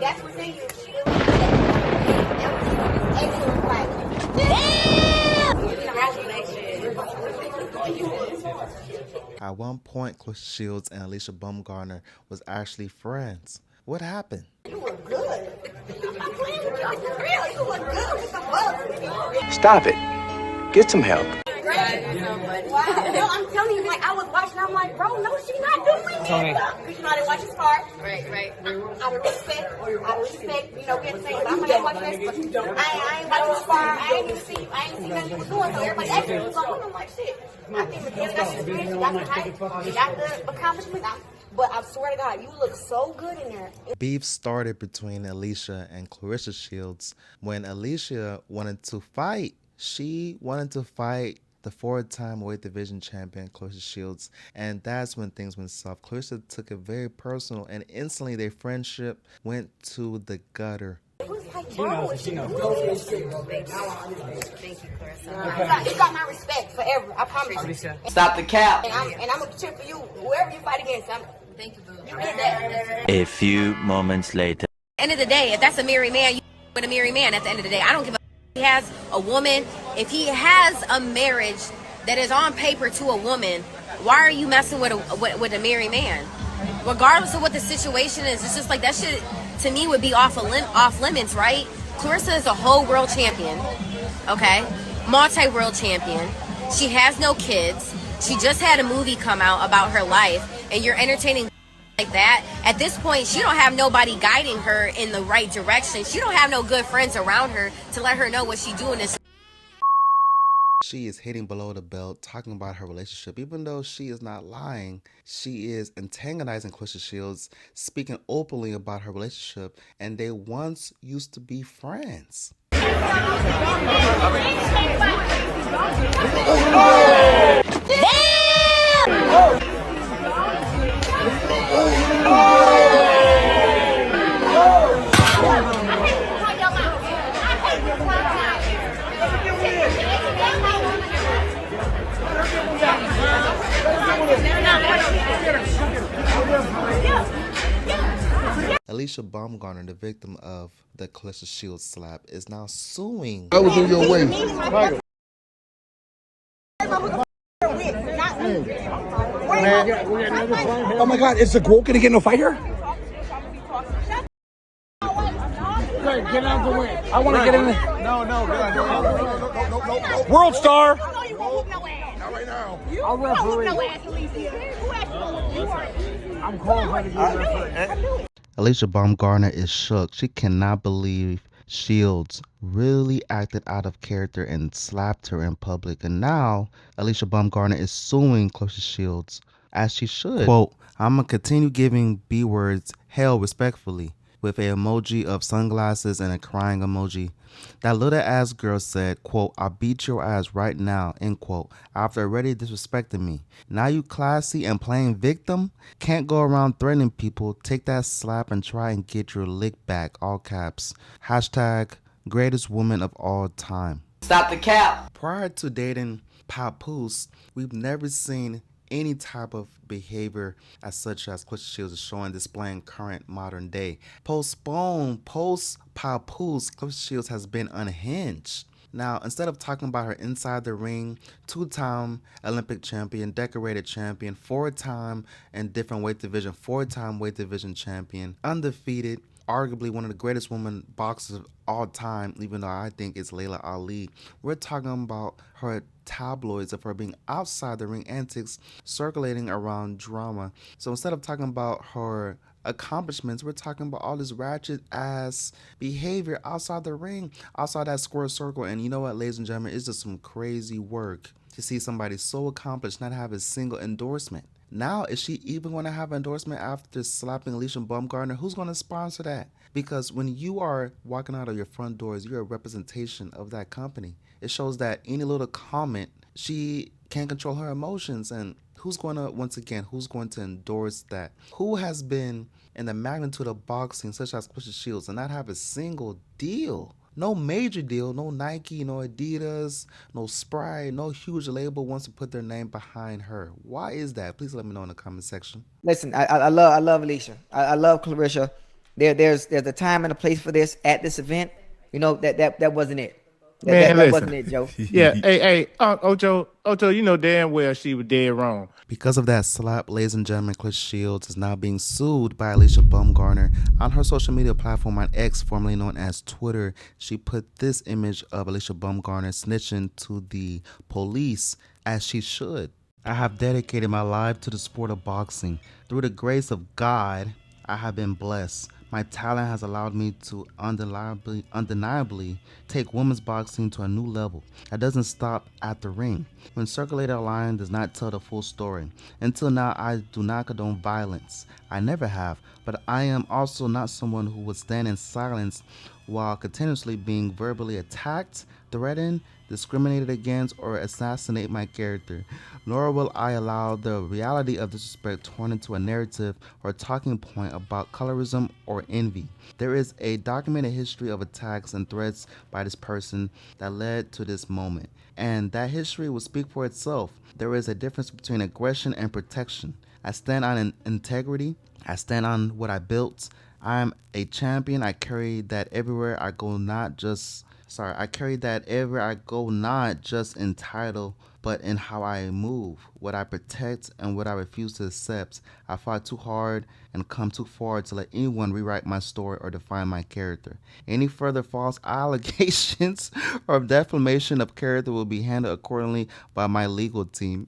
that's what's in you. That was excellent fight. At one point, Claressa Shields and Alycia Baumgardner was actually friends. What happened? You look good. I'm playing with you for real. You look good with the bugs. Stop it. Get some help. Wow. No, I'm telling you, like, I was watching, I'm like, bro, no, she's not doing that. Because, you know, I didn't watch his part. Right. Out of respect, you know, we had the same, but I'm like, I'm watching this, but I ain't watching his part. I ain't even see nothing he was doing, so everybody actually was on. I'm like, shit. I think the kid got the experience, he got the height, he got the accomplishment. But I swear to God, you look so good in there. Beef started between Alycia and Claressa Shields when Alycia wanted to fight. She wanted to fight the 4-time weight division champion Claressa Shields, and that's when things went soft. Claressa took it very personal, and instantly their friendship went to the gutter. It was like, bro, thank you, Claressa. You got my respect forever. I promise you. Stop the cap. And I'm gonna cheer for you, whoever you fight against. Thank you, boo. You did that. A few moments later. End of the day, if that's a married man, you with a married man. At the end of the day, I don't give a. He has a woman. If he has a marriage that is on paper to a woman, why are you messing with a married man? Regardless of what the situation is, it's just like that shit to me would be off limits, right? Claressa is a whole world champion, okay, multi-world champion. She has no kids. She just had a movie come out about her life, and you're entertaining like that. At this point, she don't have nobody guiding her in the right direction. She don't have no good friends around her to let her know what she's doing is. She is hitting below the belt, talking about her relationship. Even though she is not lying, she is antagonizing Claressa Shields, speaking openly about her relationship, and they once used to be friends. Alycia Baumgardner, the victim of the Claressa Shields slap, is now suing. I was in your way. Oh my God, is the girl gonna get in a fight here? Get out of the way. I want to get in there. No. World star. Not right now. I'll referee. I'm calling her to get referee. Alycia Baumgardner is shook. She cannot believe Shields really acted out of character and slapped her in public. And now Alycia Baumgardner is suing Claressa Shields, as she should. Quote, "I'm going to continue giving B words hell respectfully," with an emoji of sunglasses and a crying emoji. That little ass girl said, quote, "I'll beat your ass right now," end quote, after already disrespecting me. Now you classy and playing victim? Can't go around threatening people. Take that slap and try and get your lick back, all caps. Hashtag greatest woman of all time. Stop the cap. Prior to dating Papoose, we've never seen any type of behavior as such as Claressa Shields is showing, displaying current modern day. Post Papoose, Claressa Shields has been unhinged. Now, instead of talking about her inside the ring, 2-time Olympic champion, decorated champion, 4-time in different weight division, 4-time weight division champion, undefeated, arguably one of the greatest women boxers of all time, even though I think it's Laila Ali. We're talking about her tabloids of her being outside the ring antics, circulating around drama. So instead of talking about her accomplishments, we're talking about all this ratchet ass behavior outside the ring, outside that square circle. And you know what, ladies and gentlemen, it's just some crazy work to see somebody so accomplished not have a single endorsement. Now, is she even going to have an endorsement after slapping Alycia Baumgardner? Who's going to sponsor that? Because when you are walking out of your front doors, you're a representation of that company. It shows that any little comment, she can't control her emotions. And who's going to, once again, who's going to endorse that? Who has been in the magnitude of boxing, such as Claressa Shields, and not have a single deal? No major deal, no Nike, no Adidas, no Sprite, no huge label wants to put their name behind her. Why is that? Please let me know in the comment section. Listen, I love Alycia. I love Claressa. There's a time and a place for this at this event. You know, that wasn't it. Man, That listen. wasn't it, Joe. Yeah, hey, Ocho, you know damn well she was dead wrong. Because of that slap, ladies and gentlemen, Chris Shields is now being sued by Alycia Baumgardner on her social media platform on X, formerly known as Twitter. She put this image of Alycia Baumgardner snitching to the police, as she should. I have dedicated my life to the sport of boxing. Through the grace of God, I have been blessed. My talent has allowed me to undeniably take women's boxing to a new level. That doesn't stop at the ring. When circulated online does not tell the full story. Until now, I do not condone violence. I never have, but I am also not someone who would stand in silence while continuously being verbally attacked, threatened, discriminated against, or assassinate my character. Nor will I allow the reality of disrespect torn into a narrative or a talking point about colorism or envy. There is a documented history of attacks and threats by this person that led to this moment, and that history will speak for itself. There is a difference between aggression and protection. I stand on integrity. I stand on what I built. I am a champion. I carry that everywhere I go, not just in title, but in how I move, what I protect, and what I refuse to accept. I fought too hard and come too far to let anyone rewrite my story or define my character. Any further false allegations or defamation of character will be handled accordingly by my legal team.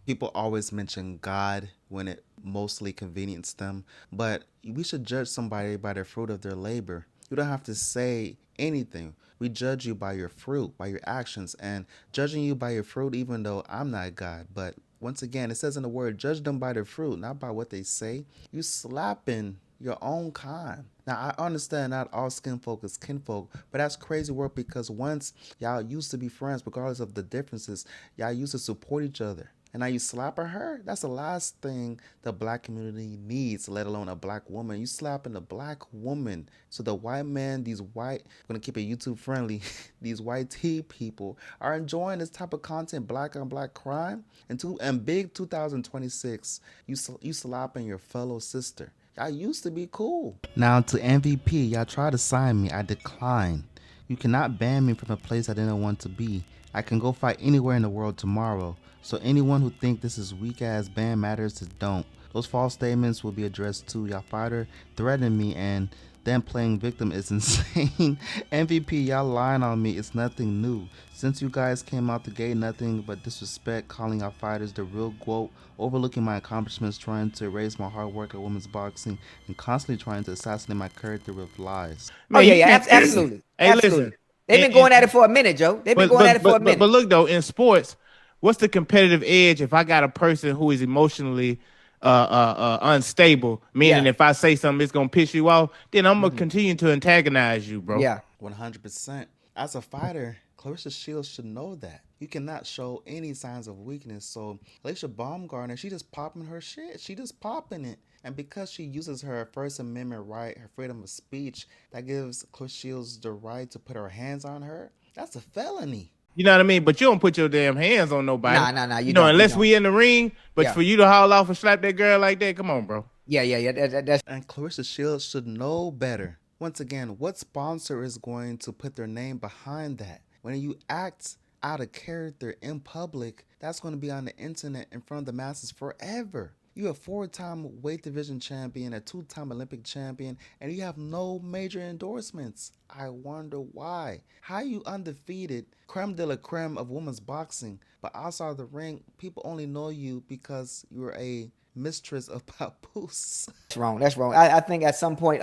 People always mention God when it mostly conveniences them, but we should judge somebody by the fruit of their labor. You don't have to say anything. We judge you by your fruit, by your actions, and judging you by your fruit, even though I'm not God. But once again, it says in the word, judge them by their fruit, not by what they say. You slapping your own kind. Now, I understand not all skin folk is kinfolk, but that's crazy work because once y'all used to be friends, regardless of the differences, y'all used to support each other. And now you slapping her? That's the last thing the black community needs, let alone a black woman. You slapping a black woman. So the white man, I'm going to keep it YouTube friendly, these white tea people are enjoying this type of content, black on black crime. And big 2026, you slapping your fellow sister. Y'all used to be cool. Now to MVP, y'all try to sign me. I decline. You cannot ban me from a place I didn't want to be. I can go fight anywhere in the world tomorrow. So anyone who think this is weak ass ban matters, don't. Those false statements will be addressed to y'all fighter threatening me, and then playing victim is insane. MVP, y'all lying on me. It's nothing new. Since you guys came out the gate, nothing but disrespect, calling out fighters the real GOAT, overlooking my accomplishments, trying to erase my hard work at women's boxing, and constantly trying to assassinate my character with lies. Man, absolutely. Hey, absolutely. listen. They've been going at it for a minute, Joe. They've been going at it for a minute. But look though, in sports, what's the competitive edge if I got a person who is emotionally unstable, meaning if I say something it's gonna piss you off, then I'm gonna continue to antagonize you, bro. Yeah. 100%. As a fighter, Claressa Shields should know that. You cannot show any signs of weakness. So Alycia Baumgardner, she just popping her shit. She just popping it. And because she uses her First Amendment right, her freedom of speech, that gives Claressa Shields the right to put her hands on her. That's a felony. You know what I mean? But you don't put your damn hands on nobody. Nah. You know, unless we in the ring. But for you to haul off and slap that girl like that, come on, bro. Yeah. That's... And Claressa Shields should know better. Once again, what sponsor is going to put their name behind that? When you act out of character in public, that's going to be on the internet in front of the masses forever. You're a 4-time weight division champion, a 2-time Olympic champion, and you have no major endorsements. I wonder why. How you undefeated, creme de la creme of women's boxing, but outside the ring, people only know you because you're a mistress of Papoose. That's wrong. I think at some point,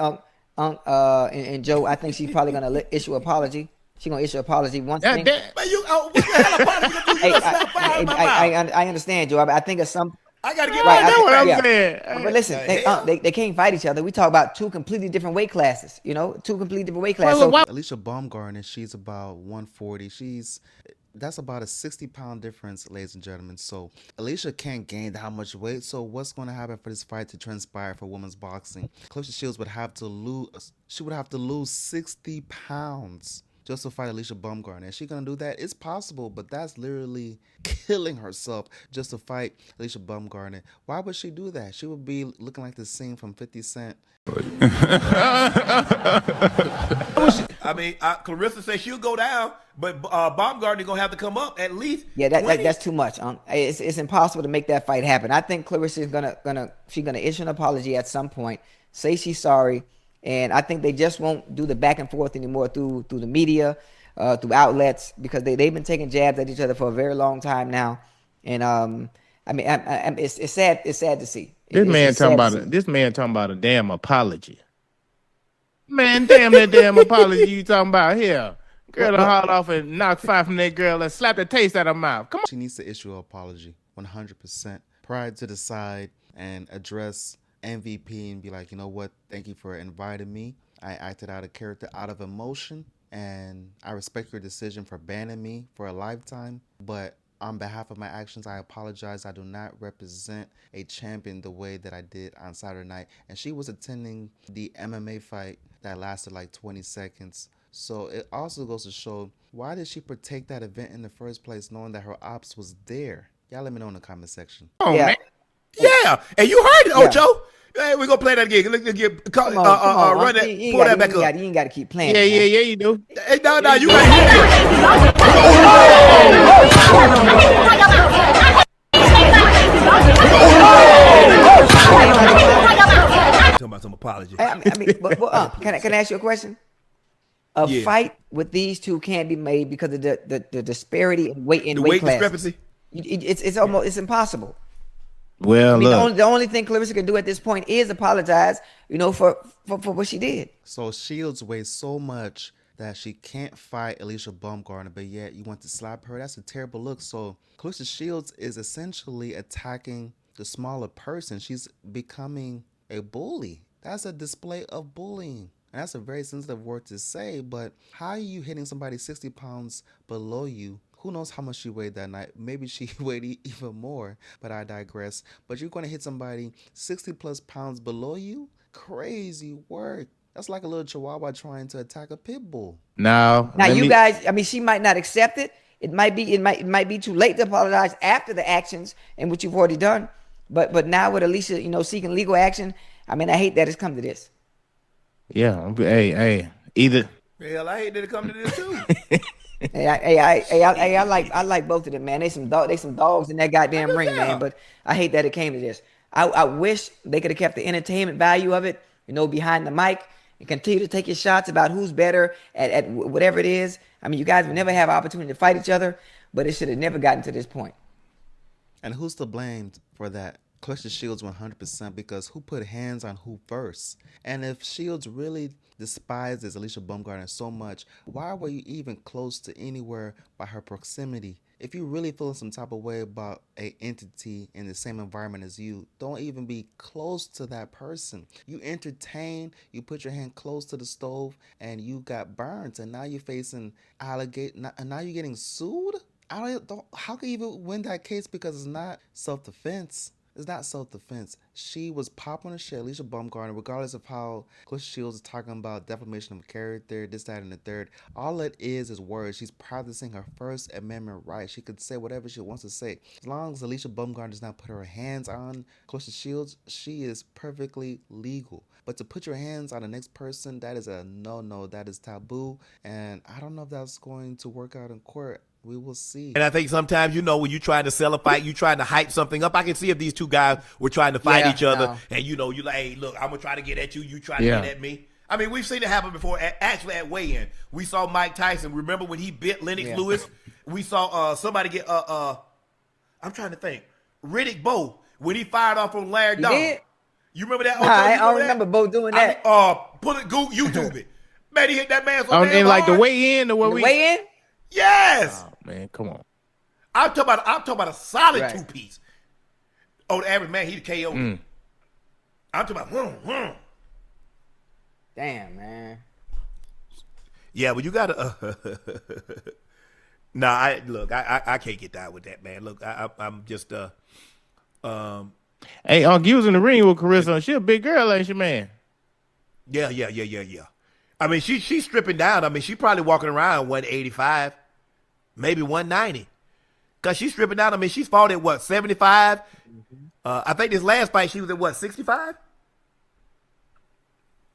and Joe, I think she's probably going to issue an apology. She's going to issue an apology once. I understand, Joe. I think at some... I gotta get right. That's what I'm saying. But listen, they can't fight each other. We talk about two completely different weight classes. You know, two completely different weight classes. Alycia Baumgardner, she's about 140. That's about a 60-pound difference, ladies and gentlemen. So Alycia can't gain that much weight. So what's going to happen for this fight to transpire for women's boxing? Claressa Shields would have to lose. She would have to lose 60 pounds. just to fight Alycia Baumgardner. Is she gonna do that? It's possible, but that's literally killing herself just to fight Alycia Baumgardner. Why would she do that? She would be looking like the scene from 50 Cent. I mean, Claressa said she'll go down, but Baumgardner gonna have to come up at least. Yeah, that's too much. It's impossible to make that fight happen. I think Claressa is gonna issue an apology at some point, say she's sorry, and I think they just won't do the back and forth anymore through the media, through outlets, because they've been taking jabs at each other for a very long time now, and I mean, it's sad to see. This man talking about a damn apology. Man, damn that damn apology you talking about here. Girl to haul off and knock 5 from that girl and slap the taste out of her mouth. Come on. She needs to issue an apology 100%. Pride to the side and address MVP and be like, you know what? Thank you for inviting me. I acted out of character, out of emotion, and I respect your decision for banning me for a lifetime. But on behalf of my actions, I apologize. I do not represent a champion the way that I did on Saturday night. And she was attending the MMA fight that lasted like 20 seconds. So it also goes to show, why did she partake that event in the first place knowing that her ops was there? Y'all let me know in the comment section. Oh, yeah. Man. Yeah. And you heard it, Ocho. Hey, we're going to play that again. Run that. Pull that back up. You ain't got to keep playing. Yeah, you do. Hey, no, you got talking about some apology. I mean, but can I ask you a question? A fight with these two can't be made because of the disparity in weight class. Discrepancy. It's impossible. Well, the only thing Claressa can do at this point is apologize, for what she did. So Shields weighs so much that she can't fight Alycia Baumgardner, but yet you want to slap her. That's a terrible look. So Claressa Shields is essentially attacking the smaller person. She's becoming a bully. That's a display of bullying. And that's a very sensitive word to say, but how are you hitting somebody 60 pounds below you? Who knows how much she weighed that night? Maybe she weighed even more, but I digress. But you're going to hit somebody 60 plus pounds below you? Crazy work. That's like a little chihuahua trying to attack a pit bull. Now you guys, I mean, she might not accept it. It might be too late to apologize after the actions and what you've already done. But now with Alycia, seeking legal action, I mean, I hate that it's come to this. Yeah, hey, either. Hell, I hate that it come to this too. I like both of them, man. They some dogs in that goddamn ring, man. But I hate that it came to this. I wish they could have kept the entertainment value of it, behind the mic, and continue to take your shots about who's better at whatever it is. I mean, you guys would never have an opportunity to fight each other, but it should have never gotten to this point. And who's to blame for that? Claressa Shields 100%, because who put hands on who first? And if Shields really despises Alycia Baumgardner so much, why were you even close to anywhere by her proximity? If you really feeling some type of way about an entity in the same environment as you, don't even be close to that person. You entertain, you put your hand close to the stove, and you got burnt, and now you're facing allegation, and now you're getting sued? How can you even win that case? Because it's not self-defense. It's not self-defense. She was popping her shit, Alycia Baumgardner, regardless of how Claressa Shields is talking about defamation of character, this, that, and the third. All it is words. She's practicing her First Amendment right. She could say whatever she wants to say. As long as Alycia Baumgardner does not put her hands on Claressa Shields, she is perfectly legal. But to put your hands on the next person, that is a no-no. That is taboo. And I don't know if that's going to work out in court. We will see. And I think sometimes, when you're trying to sell a fight, you're trying to hype something up. I can see if these two guys were trying to fight each other, and you're like, hey, look, I'm going to try to get at you. You try to get at me. I mean, we've seen it happen before. Actually, at weigh-in, we saw Mike Tyson. Remember when he bit Lennox Lewis? We saw somebody get, I'm trying to think, Riddick Bowe, when he fired off on Larry Down. You remember that? I don't remember Bowe doing that. Put it, YouTube it. Man, he hit that man so and like the weigh-in or what we... weigh-in? Yes. Oh, man, come on. I'm talking about a solid two-piece. Oh, the average man, he'd KO. I'm talking about Damn, man. Yeah, but you gotta I can't get down with that, man. Look, I'm just Hey, you was in the ring with Claressa. She a big girl, ain't she, man? Yeah. I mean, she's stripping down. I mean, she probably walking around 185, maybe 190. Because she's stripping down. I mean, she's fought at what, 75? I think this last fight she was at what, 65?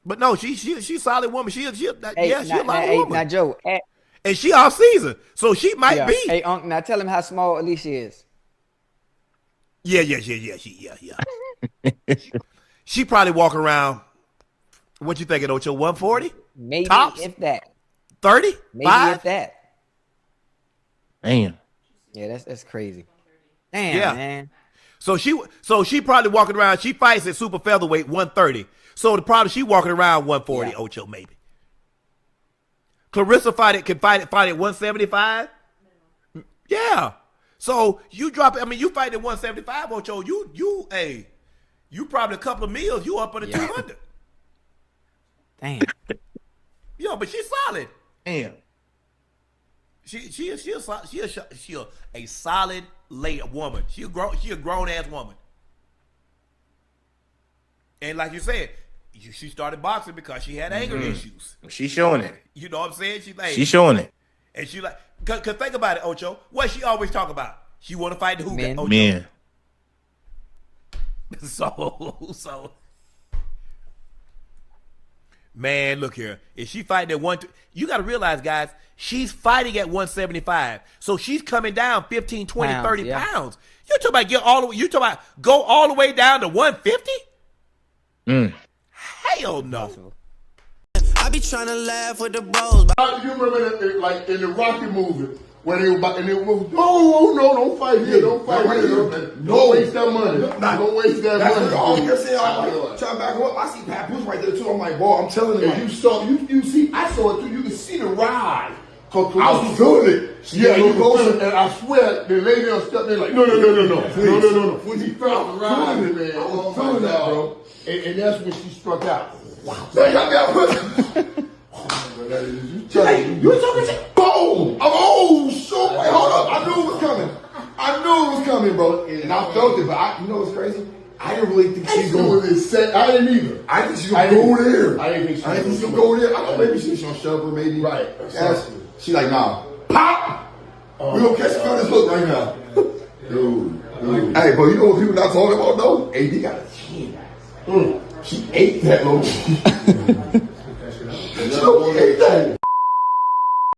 But no, she's a solid woman. She's a lot of woman. Now, Joe. And she off season, so she might be. Hey, Unc, now tell him how small Alycia is. Yeah. She probably walking around. What you thinking, Ocho? 140? Maybe tops? If that. 30? Maybe 5? if that. Damn. Yeah, that's crazy. Damn, man. So she probably walking around. She fights at super featherweight 130. So she walking around 140. Ocho maybe. Claressa can fight at 175. Yeah. So you drop it. I mean, you fight at 175, Ocho. You probably a couple of meals. You up on the 200. Damn. Yo, but she's solid. Damn. She a solid late woman. She a grown ass woman. And like you said, she started boxing because she had anger issues. She's showing it. You know what I'm saying? She's showing it. And she like, cause think about it, Ocho. What she always talk about? She want to fight the Men. Ocho. Men. So. Man, look here. If she fighting at you got to realize, guys, she's fighting at 175. So she's coming down 15, 20, 30 pounds. You talking about go all the way down to 150? Hell no. I be trying to laugh with the bros. You remember like in the Rocky movie when they were about, and it was don't fight here, don't fight here, don't waste that money, don't waste that money. That's all you're saying. I'm like, trying to back up. I see Papoose right there too. I'm like, boy, I'm telling you. You see, I saw it too. You can see the ride. I was feeling it. Yeah, you go and I swear the lady on stepped in like, no. When he felt the ride, man, I was feeling that, bro. And that's when she struck out. Wow. You talking shit? Boom! Oh, shit! Wait, hold up! I knew it was coming, bro. And I felt it, but you know what's crazy? I didn't really think she's going to set. I didn't either. I think she's going to go there. I didn't think she was going to go there. I thought maybe she was going to shove her, maybe. Right. She like, nah. Pop! We gonna catch her on this look right now. Dude. Hey, bro, you know what people not talking about though? AD got a chin. She ate that little. She ate that.